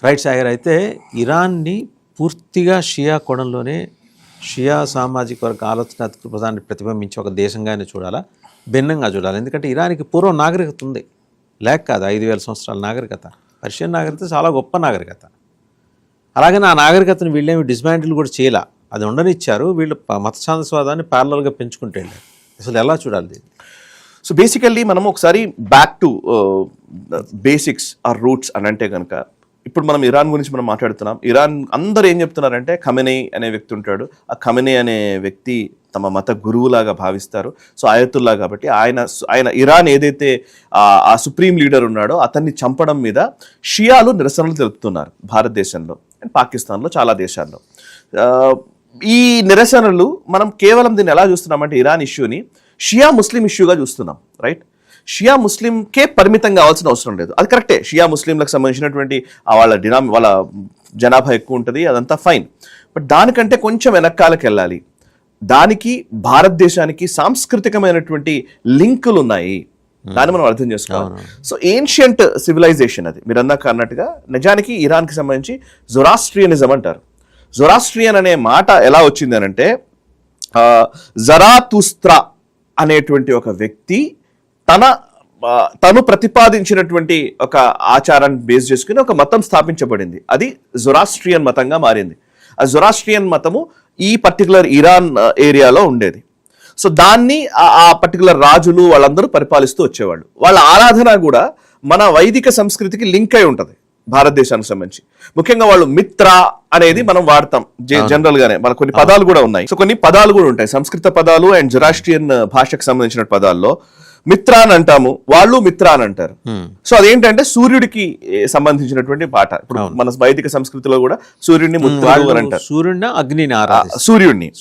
Right Sagar. అయితే ఇరాన్ని పూర్తిగా షియా కోణంలోనే షియా సామాజిక వర్గ ఆలోచన దృక్పథాన్ని ప్రతిబింబించి ఒక దేశంగానే చూడాలా, భిన్నంగా చూడాలి? ఎందుకంటే ఇరానికి పూర్వం నాగరికత ఉంది, లేక కాదు 5,000 సంవత్సరాల నాగరికత. పర్షియన్ నాగరికత చాలా గొప్ప నాగరికత. అలాగని ఆ నాగరికతను వీళ్ళేమి డిస్మాంటిల్ కూడా చేయలే, అది ఉండనిచ్చారు. వీళ్ళు మత ఛాందస్వాదాన్ని ప్యారలల్గా పెంచుకుంటే వెళ్ళారు. అసలు ఎలా చూడాలి దీన్ని? సో బేసికల్లీ మనం ఒకసారి back to basics or roots అని అంటే కనుక, ఇప్పుడు మనం ఇరాన్ గురించి మనం మాట్లాడుతున్నాం. ఇరాన్ అందరూ ఏం చెప్తున్నారంటే ఖమెనీ అనే వ్యక్తి ఉంటాడు, ఆ ఖమెనీ అనే వ్యక్తి తమ మత గురువులాగా భావిస్తారు. సో ఆయతుల్లా కాబట్టి ఆయన ఇరాన్ ఏదైతే ఆ సుప్రీం లీడర్ ఉన్నాడో అతన్ని చంపడం మీద షియాలు నిరసనలు తెలుపుతున్నారు భారతదేశంలో అండ్ పాకిస్తాన్లో, చాలా దేశాల్లో. ఈ నిరసనలు మనం కేవలం దీన్ని ఎలా చూస్తున్నామంటే ఇరాన్ ఇష్యూని షియా ముస్లిం ఇష్యూగా చూస్తున్నాం, రైట్? షియా ముస్లింకే పరిమితం కావాల్సిన అవసరం లేదు, అది కరెక్టే. షియా ముస్లింలకు సంబంధించినటువంటి వాళ్ళ జనాభా ఎక్కువ ఉంటుంది, అదంతా ఫైన్. బట్ దానికంటే కొంచెం వెనకాలకు వెళ్ళాలి. దానికి భారతదేశానికి సాంస్కృతికమైనటువంటి లింకులు ఉన్నాయి, దాన్ని మనం అర్థం చేసుకోవాలి. సో ఏన్షియంట్ సివిలైజేషన్ అది, మీరు అన్నాక అన్నట్టుగా. నిజానికి ఇరాన్కి సంబంధించి జొరాస్ట్రియనిజం అంటారు. జొరాస్ట్రియన్ అనే మాట ఎలా వచ్చింది అని అంటే, జరాతుస్త్రా అనేటువంటి ఒక వ్యక్తి తను ప్రతిపాదించినటువంటి ఒక ఆచారాన్ని బేస్ చేసుకుని ఒక మతం స్థాపించబడింది. అది జొరాస్ట్రియన్ మతంగా మారింది. ఆ జొరాస్ట్రియన్ మతము ఈ పర్టికులర్ ఇరాన్ ఏరియాలో ఉండేది. సో దాన్ని ఆ పర్టికులర్ రాజులు వాళ్ళందరూ పరిపాలిస్తూ వచ్చేవాళ్ళు. వాళ్ళ ఆరాధన కూడా మన వైదిక సంస్కృతికి లింక్ అయి ఉంటుంది భారతదేశానికి సంబంధించి. ముఖ్యంగా వాళ్ళు మిత్ర అనేది మనం వాడతాం జనరల్ గానే, మన కొన్ని పదాలు కూడా ఉన్నాయి. సో కొన్ని పదాలు కూడా ఉంటాయి, సంస్కృత పదాలు అండ్ జొరాస్ట్రియన్ భాషకు సంబంధించిన పదాల్లో మిత్ర అని అంటాము, వాళ్ళు మిత్ర అని అంటారు. సో అదేంటంటే సూర్యుడికి సంబంధించినటువంటి పాట. ఇప్పుడు మన వైదిక సంస్కృతిలో కూడా సూర్యుడిని మిత్రుడు అని అంటారు.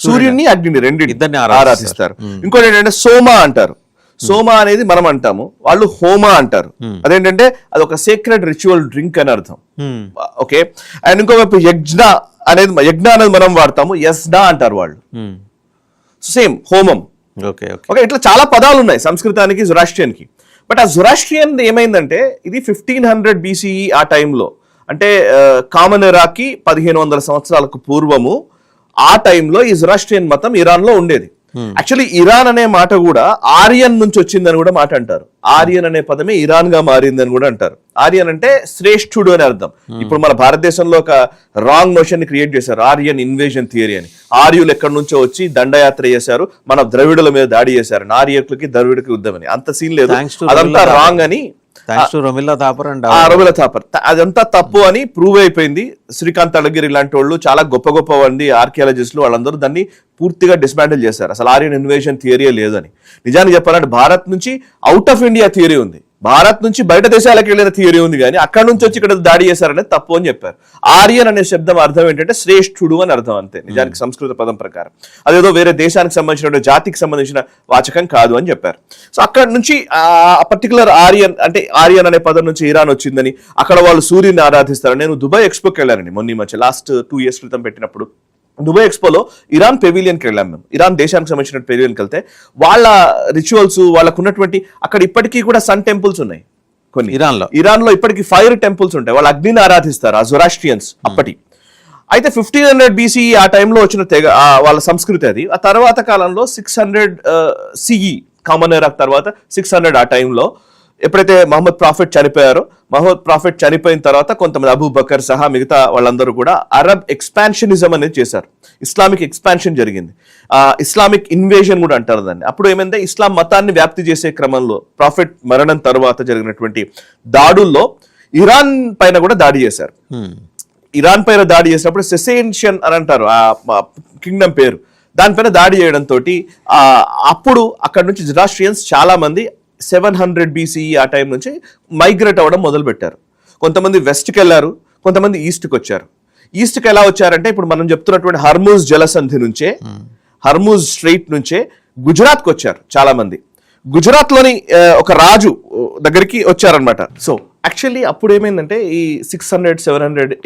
సూర్యుడిని అగ్నిని రెండింటిని ఆరాధిస్తారు. ఇంకోటి ఏంటంటే సోమ అంటారు. సోమ అనేది మనం అంటాము, వాళ్ళు హోమ అంటారు. అదేంటంటే అది ఒక సీక్రెట్ రిచువల్ డ్రింక్ అని అర్థం. ఓకే. అండ్ ఇంకోవైపు యజ్ఞ అనేది మనం వాడతాము, యస్డా అంటారు వాళ్ళు. సేమ్ హోమం. ఓకే. ఇట్లా చాలా పదాలు ఉన్నాయి సంస్కృతానికి జొరాస్ట్రియన్కి. బట్ ఆ జొరాస్ట్రియన్ ఏమైందంటే ఇది 1500 BCE ఆ టైంలో, అంటే కామన్ ఎరాకి 1500 సంవత్సరాలకు పూర్వము ఆ టైంలో ఈ జొరాస్ట్రియన్ మతం ఇరాన్లో ఉండేది. యాక్చువల్లీ ఇరాన్ అనే మాట కూడా ఆర్యన్ నుంచి వచ్చిందని కూడా మాట అంటారు. ఆర్యన్ అనే పదమే ఇరాన్ గా మారిందని కూడా అంటారు. ఆర్యన్ అంటే శ్రేష్ఠుడు అని అర్థం. ఇప్పుడు మన భారతదేశంలో ఒక రాంగ్ నోషన్ ని క్రియేట్ చేశారు, ఆర్యన్ ఇన్వేజన్ థియరీ అని. ఆర్యులు ఎక్కడి నుంచో వచ్చి దండయాత్ర చేశారు, మన ద్రవిడుల మీద దాడి చేశారు, ఆర్యకులకి ద్రవిడుకి యుద్ధం అని. అంత సీన్ లేదు, అదంతా రాంగ్ అని. రొమిల్లా థాపర్ అదంతా తప్పు అని ప్రూవ్ అయిపోయింది. శ్రీకాంత్ అళగిరి లాంటి వాళ్ళు, చాలా గొప్ప గొప్ప మంది ఆర్కియాలజిస్టులు, వాళ్ళందరూ దాన్ని పూర్తిగా డిస్మాంటిల్ చేశారు. అసలు ఆర్యన్ ఇన్వేషన్ థియరీ లేదని. నిజానికి చెప్పాలంటే భారత్ నుంచి అవుట్ ఆఫ్ ఇండియా థియరీ ఉంది, భారత్ నుంచి బయట దేశాలకు వెళ్ళిన థియరీ ఉంది, కానీ అక్కడ నుంచి వచ్చి ఇక్కడ దాడి చేశారనేది తప్పు అని చెప్పారు. ఆర్యన్ అనే శబ్దం అర్థం ఏంటంటే శ్రేష్ఠుడు అని అర్థం, అంతే. నిజానికి సంస్కృత పదం ప్రకారం అదేదో వేరే దేశానికి సంబంధించిన జాతికి సంబంధించిన వాచకం కాదు అని చెప్పారు. సో అక్కడ నుంచి ఆ పర్టికులర్ ఆర్యన్ అనే పదం నుంచి ఇరాన్ వచ్చిందని, అక్కడ వాళ్ళు సూర్యుని ఆరాధిస్తారు. నేను దుబాయ్ ఎక్స్పోకి వెళ్ళానండి మొన్న ఈ మధ్య, లాస్ట్ 2 years క్రితం పెట్టినప్పుడు. దుబాయ్ ఎక్స్పోలో ఇరాన్ పెవిలియన్కి వెళ్ళాం మేము. ఇరాన్ దేశానికి సంబంధించిన పెవిలియన్కి వెళ్తే వాళ్ళ రిచువల్స్, వాళ్ళకు ఉన్నటువంటి అక్కడ ఇప్పటికీ కూడా సన్ టెంపుల్స్ ఉన్నాయి కొన్ని. ఇరాన్లో ఇప్పటికీ ఫైర్ టెంపుల్స్ ఉంటాయి, వాళ్ళు అగ్నిని ఆరాధిస్తారు ఆ జొరాస్ట్రియన్స్ అప్పటి. అయితే 1500 BCE ఆ టైంలో వచ్చిన వాళ్ళ సంస్కృతి అది. ఆ తర్వాత కాలంలో 600 CE కామన్ ఎరా తర్వాత 600 ఆ టైంలో ఎప్పుడైతే మహమ్మద్ ప్రాఫెట్ చనిపోయారో, మహమ్మద్ ప్రాఫెట్ చనిపోయిన తర్వాత కొంతమంది అబూ బకర్ సహా మిగతా వాళ్ళందరూ కూడా అరబ్ ఎక్స్పాన్షనిజం అనేది చేశారు. ఇస్లామిక్ ఎక్స్పాన్షన్ జరిగింది, ఇస్లామిక్ ఇన్వేజన్ కూడా అంటారు దాన్ని. అప్పుడు ఏమైందంటే ఇస్లాం మతాన్ని వ్యాప్తి చేసే క్రమంలో ప్రాఫెట్ మరణం తర్వాత జరిగినటువంటి దాడుల్లో ఇరాన్ పైన కూడా దాడి చేశారు. ఇరాన్ పైన దాడి చేసినప్పుడు సెసేన్షియన్ అని అంటారు ఆ కింగ్డమ్ పేరు, దానిపైన దాడి చేయడంతో అప్పుడు అక్కడ నుంచి జొరాస్ట్రియన్స్ చాలా మంది 700 BCE ఆ టైం నుంచి మైగ్రేట్ అవ్వడం మొదలు పెట్టారు. కొంతమంది వెస్ట్కి వెళ్ళారు, కొంతమంది ఈస్ట్కి వచ్చారు. ఈస్ట్కి ఎలా వచ్చారంటే ఇప్పుడు మనం చెప్తున్నటువంటి హర్మూజ్ జలసంధి నుంచే, హర్మూజ్ స్ట్రెయిట్ నుంచే గుజరాత్కి వచ్చారు చాలా మంది. గుజరాత్లోని ఒక రాజు దగ్గరికి వచ్చారనమాట. సో యాక్చువల్లీ అప్పుడు ఏమైందంటే ఈ 600-700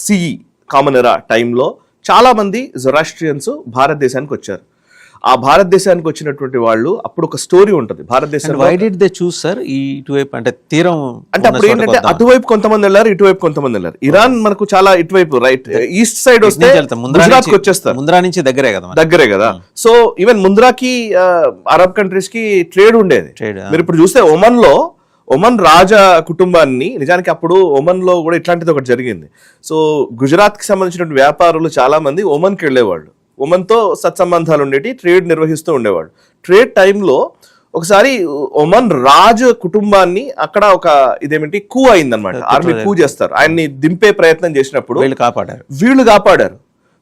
CE కామన్ ఎరా టైంలో చాలా మంది జొరాస్ట్రియన్స్ భారతదేశానికి వచ్చారు. ఆ భారతదేశానికి వచ్చినటువంటి వాళ్ళు అప్పుడు ఒక స్టోరీ ఉంటుంది భారతదేశం. Why did they choose sir ఈ ఇటువైపు అంటే తీరం అంటే అప్పుడు ఏంటంటే అటువైపు కొంతమంది వెళ్ళారు, ఇటువైపు కొంతమంది వెళ్ళారు. ఇరాన్ మనకు చాలా ఇటువైపు రైట్ ఈస్ట్ సైడ్ వస్తే గుజరాత్ కి వచ్చేస్తారు, ముంద్రా నుంచి దగ్గరే కదా. సో ఈవెన్ ముంద్రాకి అరబ్ కంట్రీస్ కి ట్రేడ్ ఉండేది. మీరు ఇప్పుడు చూస్తే ఒమన్ రాజా కుటుంబాన్ని, నిజానికి అప్పుడు ఒమన్ లో కూడా ఇట్లాంటిది ఒకటి జరిగింది. సో గుజరాత్ కి సంబంధించిన వ్యాపారులు చాలా మంది ఒమన్ కి వెళ్ళేవాళ్ళు, ఒమన్ తో సత్సంబంధాలు ఉండేటి, ట్రేడ్ నిర్వహిస్తూ ఉండేవాళ్ళు. ట్రేడ్ టైంలో ఒకసారి ఒమన్ రాజు కుటుంబాన్ని అక్కడ ఒక ఇదేమిటి కూ అయిందనమాట, ఆర్మీ కూ చేస్తారు, ఆయన్ని దింపే ప్రయత్నం చేసినప్పుడు వీళ్ళు కాపాడారు.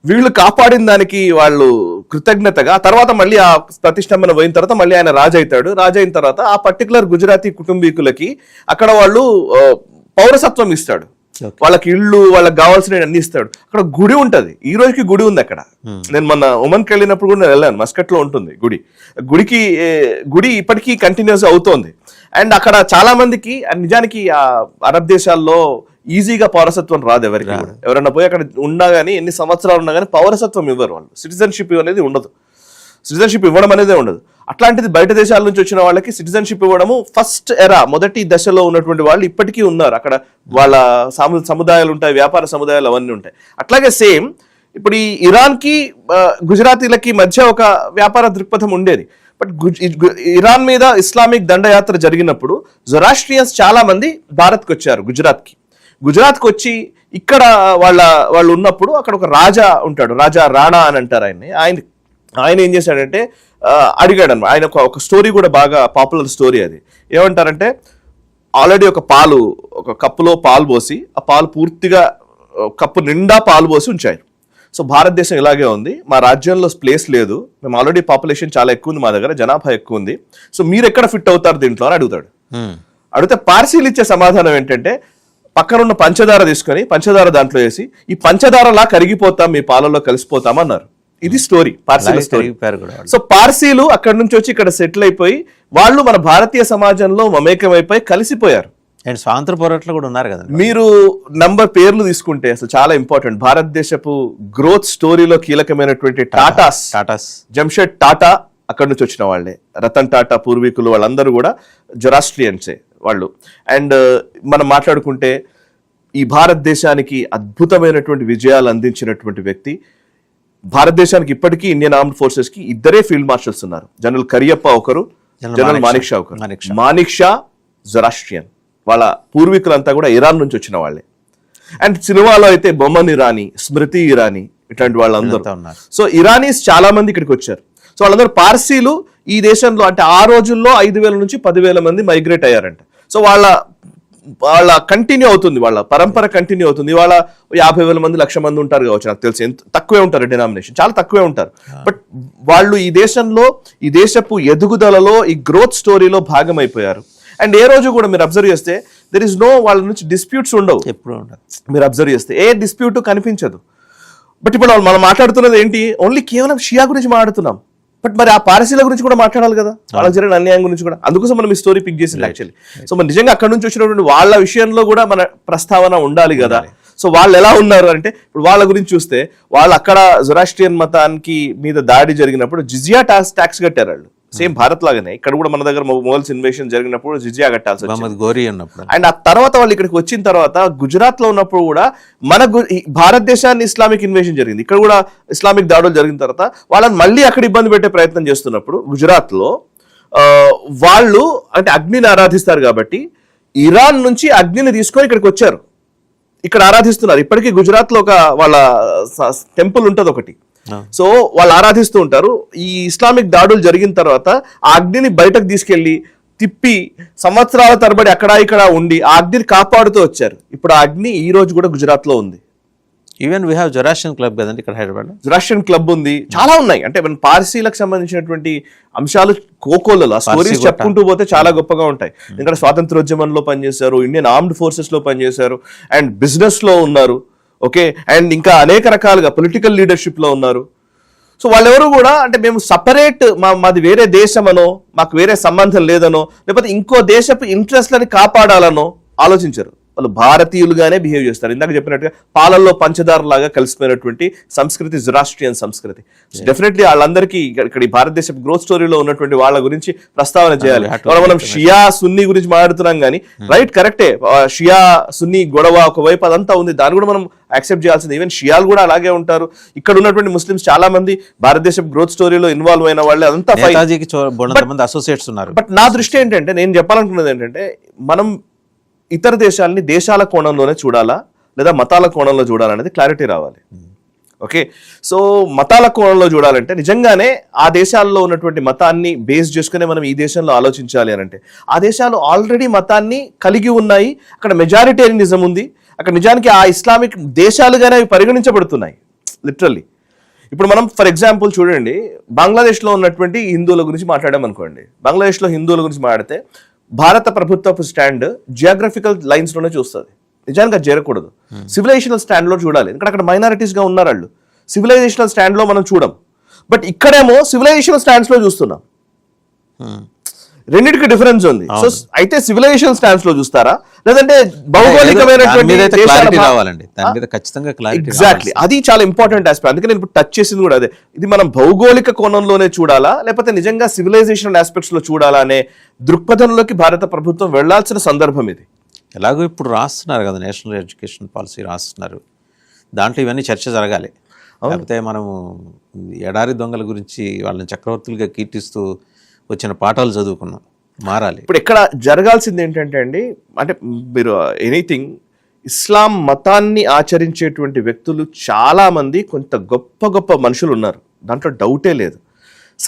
వీళ్ళు కాపాడిన దానికి వాళ్ళు కృతజ్ఞతగా తర్వాత మళ్ళీ ఆ ప్రతిష్టంభన పోయిన తర్వాత మళ్ళీ ఆయన రాజు అవుతాడు. రాజు అయిన తర్వాత ఆ పర్టికులర్ గుజరాతీ కుటుంబీకులకి అక్కడ వాళ్ళు పౌరసత్వం ఇస్తాడు, వాళ్ళకి ఇళ్ళు, వాళ్ళకి కావాల్సిన అన్ని ఇస్తాడు. అక్కడ గుడి ఉంటది, ఈ రోజుకి గుడి ఉంది అక్కడ. నేను మొన్న ఒమన్కి వెళ్ళినప్పుడు కూడా నేను వెళ్ళాను, మస్కట్ లో ఉంటుంది గుడి ఇప్పటికీ కంటిన్యూస్ అవుతోంది. అండ్ అక్కడ చాలా మందికి నిజానికి ఆ అరబ్ దేశాల్లో ఈజీగా పౌరసత్వం రాదు ఎవరికి. ఎవరైనా పోయి అక్కడ ఉన్నా గానీ, ఎన్ని సంవత్సరాలు ఉన్నా కానీ పౌరసత్వం ఇవ్వరు వాళ్ళు, సిటిజన్షిప్ అనేది ఉండదు, సిటిజన్షిప్ ఇవ్వడం అనేది ఉండదు. అట్లాంటిది బయట దేశాల నుంచి వచ్చిన వాళ్ళకి సిటిజన్షిప్ ఇవ్వడము ఫస్ట్ మొదటి దశలో ఉన్నటువంటి వాళ్ళు ఇప్పటికీ ఉన్నారు అక్కడ. వాళ్ళ సముదాయాలు ఉంటాయి, వ్యాపార సముదాయాలు అవన్నీ ఉంటాయి. అట్లాగే సేమ్ ఇప్పుడు ఈ ఇరాన్ కి గుజరాతీలకి మధ్య ఒక వ్యాపార దృక్పథం ఉండేది. బట్ ఇరాన్ మీద ఇస్లామిక్ దండయాత్ర జరిగినప్పుడు జొరాస్ట్రియన్స్ చాలా మంది భారత్కి వచ్చారు, గుజరాత్కి వచ్చి ఇక్కడ వాళ్ళు ఉన్నప్పుడు అక్కడ ఒక రాజా ఉంటాడు, రాజా రాణా అని అంటారు ఆయన ఏం చేశాడంటే అడిగాడు అన్నమాట. ఆయన ఒక స్టోరీ కూడా బాగా పాపులర్ స్టోరీ. అది ఏమంటారంటే, ఆల్రెడీ ఒక కప్పులో పాలు పోసి, ఆ పాలు పూర్తిగా కప్పు నిండా పాలు పోసి ఉంచారు. సో భారతదేశం ఇలాగే ఉంది, మా రాజ్యంలో ప్లేస్ లేదు, మేము ఆల్రెడీ పాపులేషన్ చాలా ఎక్కువ ఉంది, మా దగ్గర జనాభా ఎక్కువ ఉంది, సో మీరు ఎక్కడ ఫిట్ అవుతారు దీంట్లో అని అడుగుతాడు. అడిగితే పార్సీలు ఇచ్చే సమాధానం ఏంటంటే, పక్కనున్న పంచదార తీసుకొని పంచదార దాంట్లో వేసి, ఈ పంచదారలా కరిగిపోతాం, మీ పాలలో కలిసిపోతాం అన్నారు. ఇది స్టోరీ, పార్సీల స్టోరీ. సో పార్సీలు అక్కడ నుంచి వచ్చి ఇక్కడ సెటిల్ అయిపోయి వాళ్ళు మన భారతీయ సమాజంలో మమేకమైపోయి కలిసిపోయారు. అండ్ స్వాతంత్ర పోరాటంలో కూడా ఉన్నారు కదా. మీరు పేర్లు తీసుకుంటే అసలు చాలా ఇంపార్టెంట్, భారతదేశపు గ్రోత్ స్టోరీలో కీలకమైనటువంటి టాటాస్, జంషెడ్ టాటా అక్కడ నుంచి వచ్చిన వాళ్ళే, రతన్ టాటా పూర్వీకులు వాళ్ళందరూ కూడా జొరాస్ట్రియన్సే వాళ్ళు. అండ్ మనం మాట్లాడుకుంటే ఈ భారతదేశానికి అద్భుతమైనటువంటి విజయాలు అందించినటువంటి వ్యక్తి, భారతదేశానికి ఇప్పటికీ ఇండియన్ ఆర్మ్డ్ ఫోర్సెస్ కి ఇద్దరే ఫీల్డ్ మార్షల్స్ ఉన్నారు, జనరల్ కరియప్ప ఒకరు, జనరల్ మానిక్ షా ఒకరు. మానిక్ షా జొరాస్ట్రియన్, వాళ్ళ పూర్వీకులంతా కూడా ఇరాన్ నుంచి వచ్చిన వాళ్ళే. అండ్ సినిమాలో అయితే బొమ్మన్ ఇరానీ, స్మృతి ఇరానీ, ఇట్లాంటి వాళ్ళందరూ ఉన్నారు. సో ఇరానీస్ చాలా మంది ఇక్కడికి వచ్చారు. సో వాళ్ళందరూ పార్సీలు ఈ దేశంలో, అంటే ఆ రోజుల్లో 5,000 నుంచి 10,000 మంది మైగ్రేట్ అయ్యారంట. సో వాళ్ళ కంటిన్యూ అవుతుంది, వాళ్ళ పరంపర కంటిన్యూ అవుతుంది. ఇవాళ 50,000 మంది, 1,00,000 మంది ఉంటారు కావచ్చు, నాకు తెలిసి తక్కువే ఉంటారు, డినామినేషన్ చాలా తక్కువే ఉంటారు. బట్ వాళ్ళు ఈ దేశంలో, ఈ దేశపు ఎదుగుదలలో, ఈ గ్రోత్ స్టోరీలో భాగమైపోయారు. అండ్ ఏ రోజు కూడా మీరు అబ్జర్వ్ చేస్తే దెర్ ఇస్ నో, వాళ్ళ నుంచి డిస్ప్యూట్స్ ఉండవు, ఎప్పుడు ఉండదు. మీరు అబ్జర్వ్ చేస్తే ఏ డిస్ప్యూట్ కనిపించదు. బట్ ఇప్పుడు మనం మాట్లాడుతున్నది ఏంటి, ఓన్లీ కేవలం షియా గురించి మాట్లాడుతున్నాం. బట్ మరి ఆ పారసీల గురించి కూడా మాట్లాడాలి కదా, వాళ్ళకి జరిగిన అన్యాయం గురించి కూడా. అందుకోసం మనం ఈ స్టోరీ పిక్ చేసింది యాక్చువల్లీ. సో మన నిజంగా అక్కడ నుంచి వచ్చినటువంటి వాళ్ళ విషయంలో కూడా మన ప్రస్తావన ఉండాలి కదా. సో వాళ్ళు ఎలా ఉన్నారు అంటే, ఇప్పుడు వాళ్ళ గురించి చూస్తే, వాళ్ళు అక్కడ జొరాస్ట్రియన్ మతానికి మీద దాడి జరిగినప్పుడు జిజియా ట్యాక్స్ కట్టారు వాళ్ళు, సేమ్ భారత్ లాగానే. ఇక్కడ కూడా మన దగ్గర మొఘల్స్ ఇన్వేషన్ జరిగినప్పుడు జిజియా కట్టాల్సి వచ్చింది. అండ్ ఆ తర్వాత వాళ్ళు ఇక్కడికి వచ్చిన తర్వాత గుజరాత్ లో ఉన్నప్పుడు కూడా భారతదేశాన్ని ఇస్లామిక్ ఇన్వేషన్ జరిగింది, ఇక్కడ కూడా ఇస్లామిక్ దాడులు జరిగిన తర్వాత వాళ్ళని మళ్ళీ అక్కడ ఇబ్బంది పెట్టే ప్రయత్నం చేస్తున్నప్పుడు గుజరాత్ లో వాళ్ళు అంటే అగ్నిని ఆరాధిస్తారు కాబట్టి ఇరాన్ నుంచి అగ్నిని తీసుకొని ఇక్కడికి వచ్చారు, ఇక్కడ ఆరాధిస్తున్నారు. ఇప్పటికీ గుజరాత్ లో ఒక వాళ్ళ టెంపుల్ ఉంటది ఒకటి, సో వాళ్ళు ఆరాధిస్తూ ఉంటారు. ఈ ఇస్లామిక్ దాడులు జరిగిన తర్వాత ఆ అగ్నిని బయటకు తీసుకెళ్లి తిప్పి సంవత్సరాల తరబడి అక్కడ ఇక్కడ ఉండి ఆ అగ్నిని కాపాడుతూ వచ్చారు. ఇప్పుడు ఆ అగ్ని ఈ రోజు కూడా గుజరాత్ లో ఉంది. Even we have Zoroastrian club కదండి ఇక్కడ హైదరాబాద్, జొరాస్ట్రియన్ క్లబ్ ఉంది, చాలా ఉన్నాయి. అంటే మన పార్సీలకు సంబంధించినటువంటి అంశాలు కోకోలలో స్టోరీస్ చెప్పుకుంటూ పోతే చాలా గొప్పగా ఉంటాయి. ఇక్కడ స్వాతంత్రోద్యమంలో పనిచేశారు, ఇండియన్ ఆర్మ్డ్ ఫోర్సెస్ లో పనిచేశారు, అండ్ బిజినెస్ లో ఉన్నారు, ఓకే, అండ్ ఇంకా అనేక రకాలుగా పొలిటికల్ లీడర్షిప్ లో ఉన్నారు. సో వాళ్ళెవరు కూడా అంటే మేము సపరేట్, మాది వేరే దేశమనో, మాకు వేరే సంబంధం లేదనో, లేకపోతే ఇంకో దేశపు ఇంట్రెస్ట్లని కాపాడాలనో ఆలోచించరు. వాళ్ళు భారతీయులుగానే బిహేవ్ చేస్తారు. ఇందాక చెప్పినట్టుగా పాలల్లో పంచదార లాగా కలిసిపోయినటువంటి సంస్కృతి జొరాస్ట్రియన్ సంస్కృతి. డెఫినెట్లీ వాళ్ళందరికీ ఇక్కడ ఈ భారతదేశ గ్రోత్ స్టోరీలో ఉన్నటువంటి వాళ్ళ గురించి ప్రస్తావన చేయాలి. మనం షియా సున్నీ గురించి మాట్లాడుతున్నాం కానీ రైట్ కరెక్టే, షియా సున్నీ గొడవ ఒకవైపు అదంతా ఉంది, దాన్ని కూడా మనం యాక్సెప్ట్ చేయాల్సింది. ఈవెన్ షియాలు కూడా అలాగే ఉంటారు. ఇక్కడ ఉన్నటువంటి ముస్లిమ్స్ చాలా మంది భారతదేశం గ్రోత్ స్టోరీలో ఇన్వాల్వ్ అయిన వాళ్ళు, అదంతా అసోసియేట్స్ ఉన్నారు. బట్ నా దృష్టి ఏంటంటే, నేను చెప్పాలనుకున్నది ఏంటంటే, మనం ఇతర దేశాలని దేశాల కోణంలోనే చూడాలా లేదా మతాల కోణంలో చూడాలనేది క్లారిటీ రావాలి. ఓకే, సో మతాల కోణంలో చూడాలంటే నిజంగానే ఆ దేశాల్లో ఉన్నటువంటి మతాన్ని బేస్ చేసుకునే మనం ఈ దేశంలో ఆలోచించాలి అని అంటే, ఆ దేశాలు ఆల్రెడీ మతాన్ని కలిగి ఉన్నాయి, అక్కడ మెజారిటేరియనిజం ఉంది, అక్కడ నిజానికి ఆ ఇస్లామిక్ దేశాలుగానే అవి పరిగణించబడుతున్నాయి లిటరల్లీ. ఇప్పుడు మనం ఫర్ ఎగ్జాంపుల్ చూడండి, బంగ్లాదేశ్లో ఉన్నటువంటి హిందువుల గురించి మాట్లాడామనుకోండి. బంగ్లాదేశ్లో హిందువుల గురించి మాట్లాడితే భారత ప్రభుత్వపు స్టాండ్ జియోగ్రఫికల్ లైన్స్ లోనే చూస్తుంది. నిజానికి అది చేరకూడదు, సివిలైజేషనల్ స్టాండ్ లో చూడాలి. ఎందుకంటే అక్కడ మైనారిటీస్ గా ఉన్నారు వాళ్ళు. సివిలైజేషనల్ స్టాండ్ లో మనం చూడం, బట్ ఇక్కడేమో సివిలైజేషనల్ స్టాండ్స్ లో చూస్తున్నాం. రెండింటికి డిఫరెన్స్ ఉంది. సో అయితే సివిలైజేషన్ స్టాండ్స్ లో చూస్తారా, లేదంటే భౌగోళికమైనటువంటి ఎగ్జాక్ట్లీ అది చాలా ఇంపార్టెంట్ ఆస్పెక్ట్. అందుకే నేను ఇప్పుడు టచ్ చేసింది కూడా అదే. ఇది మనం భౌగోళిక కోణంలోనే చూడాలా, లేకపోతే నిజంగా సివిలైజేషనల్ ఆస్పెక్ట్స్ లో చూడాలా అనే దృక్పథంలోకి భారత ప్రభుత్వం వెళ్లాల్సిన సందర్భం ఇది. ఎలాగో ఇప్పుడు రాస్తున్నారు కదా, నేషనల్ ఎడ్యుకేషన్ పాలసీ రాస్తున్నారు, దాంట్లో ఇవన్నీ చర్చ జరగాలి. లేకపోతే మనము ఎడారి దొంగల గురించి వాళ్ళని చక్రవర్తులుగా కీర్తిస్తూ వచ్చిన పాఠాలు చదువుకున్నాం, మారాలి. ఇప్పుడు ఇక్కడ జరగాల్సింది ఏంటంటే అండి, అంటే మీరు ఎనీథింగ్ ఇస్లాం మతాన్ని ఆచరించేటువంటి వ్యక్తులు చాలా మంది కొంత గొప్ప గొప్ప మనుషులు ఉన్నారు, దాంట్లో డౌటే లేదు.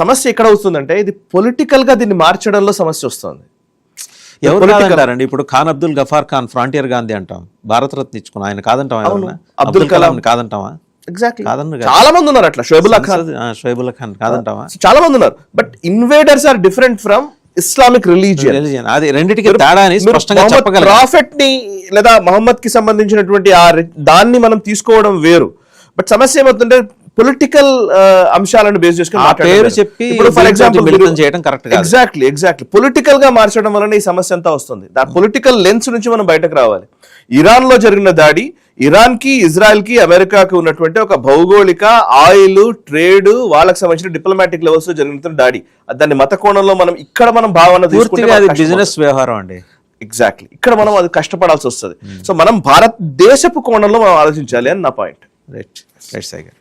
సమస్య ఎక్కడ వస్తుందంటే, ఇది పొలిటికల్ గా దీన్ని మార్చడంలో సమస్య వస్తుంది. ఎవరు కాదంటారండి? ఇప్పుడు ఖాన్ అబ్దుల్ గఫార్ ఖాన్, ఫ్రాంటియర్ గాంధీ అంటాం, భారతరత్న ఇచ్చుకున్నాం, ఆయన కాదంటాం. అబ్దుల్ కలాం కాదంటావా? ఎగ్జాక్ట్లీ, చాలా మంది ఉన్నారు అట్లా. షోయబుల్లా ఖాన్ కాదంటావా? చాలా మంది ఉన్నారు. But invaders are different from Islamic religion. అది రెండిటికి తేడా అని స్పష్టంగా చెప్పగలం. ప్రాఫెట్ ని లేదా మహమ్మద్ కి సంబంధించినటువంటి దాన్ని మనం తీసుకోవడం వేరు. బట్ సమస్య ఏమవుతుంటే పొలిటికల్ అంశాలను బేస్ చేసుకుని ఫర్ ఎగ్జాంపుల్ ఎగ్జాక్ట్లీ పొలిటికల్ గా మార్చడం వలన ఈ సమస్య అంతా వస్తుంది. దా పొలిటికల్ లెన్స్ నుంచి మనం బయటకు రావాలి. ఇరాన్ లో జరిగిన దాడి, ఇరాన్ కి ఇజ్రాయెల్ కి అమెరికాకి ఉన్నటువంటి ఒక భౌగోళిక ఆయిల్ ట్రేడ్ వాళ్ళకి సంబంధించిన డిప్లొమాటిక్ లెవెల్స్ లో జరిగిన దాడి, దాన్ని మత కోణంలో మనం ఇక్కడ మనం భావన బిజినెస్ వ్యవహారం అండి. ఎగ్జాక్ట్లీ, ఇక్కడ మనం అది కష్టపడాల్సి వస్తుంది. సో మనం భారతదేశపు కోణంలో మనం ఆలోచించాలి అని నా పాయింట్. రైట్ రైట్ సాయి గారు.